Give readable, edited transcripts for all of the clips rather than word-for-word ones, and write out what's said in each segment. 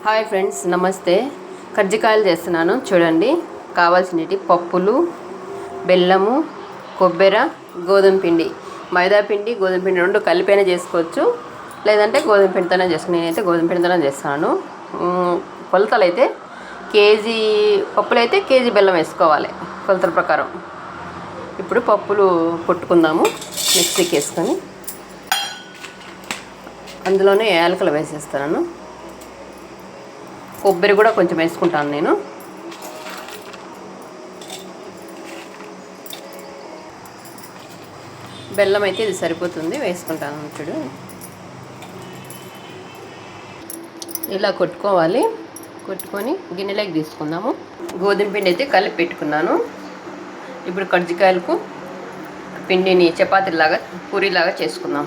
Hi friends, నమస్తే. కజ్జికాయలు చేస్తున్నాను చూడండి. కావాల్సినవి పప్పులు, బెల్లము, కొబ్బరి, గోధుమ పిండి. మైదా పిండి, గోధుమ పిండి రెండు కలిపైనా చేసుకోవచ్చు, లేదంటే గోధుమ పిండితోనే చేసుకుని. నేనైతే గోధుమ పిండితోనే చేస్తాను. కొలతలు అయితే కేజీ పప్పులు అయితే కేజీ బెల్లం వేసుకోవాలి కొలతల ప్రకారం. ఇప్పుడు పప్పులు కొట్టుకుందాము. మిక్సీకి వేసుకొని అందులోనే యాలకులు వేసేస్తాను. కొబ్బరి కూడా కొంచెం వేసుకుంటాను నేను. బెల్లం అయితే ఇది సరిపోతుంది, వేసుకుంటాను. చూడు, ఇలా కొట్టుకోవాలి. కొట్టుకొని గిన్నెలోకి తీసుకుందాము. గోధుమ పిండి అయితే కలిపి పెట్టుకున్నాను. ఇప్పుడు కజ్జికాయలకు పిండిని చపాతీలాగా పూరీలాగా చేసుకుందాం.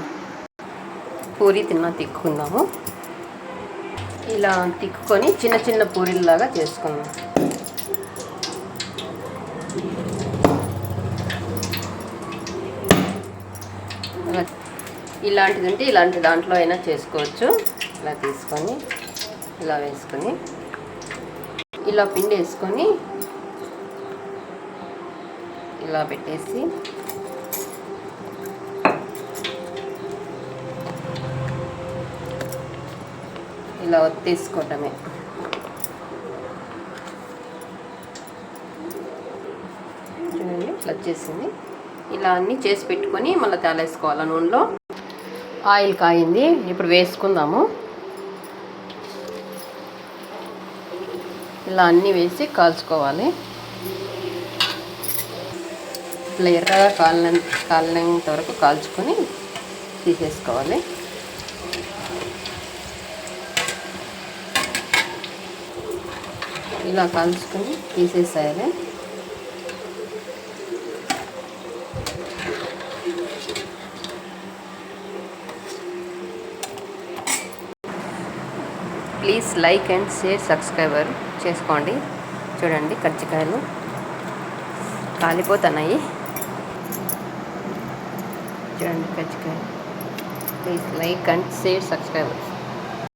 పూరీ తిక్కుందాము. ఇలా తిక్కుకొని చిన్న చిన్న పూరీలాగా చేసుకుందాం. ఇలాంటిది ఉంటే ఇలాంటి దాంట్లో అయినా చేసుకోవచ్చు. ఇలా తీసుకొని ఇలా వేసుకొని ఇలా పిండి వేసుకొని ఇలా పెట్టేసి ఇలా తీసుకోవటమే. చూడండి, ఇట్లా వచ్చేసింది. ఇలా అన్నీ చేసి పెట్టుకొని మళ్ళీ తేలేసుకోవాలి నూనెలో. ఆయిల్ కాయింది, ఇప్పుడు వేసుకుందాము. ఇలా అన్నీ వేసి కాల్చుకోవాలి. ఇట్లా ఎర్రగా కాలినంత వరకు కాల్చుకొని తీసేసుకోవాలి. ఇలా కాల్చుకొని తీసేసేయాలి. Please like and share, subscriber చేసుకోండి. చూడండి, కజ్జికాయలు కాలిపోతున్నాయి. చూడండి కజ్జికాయలు. Please like and share, subscriber.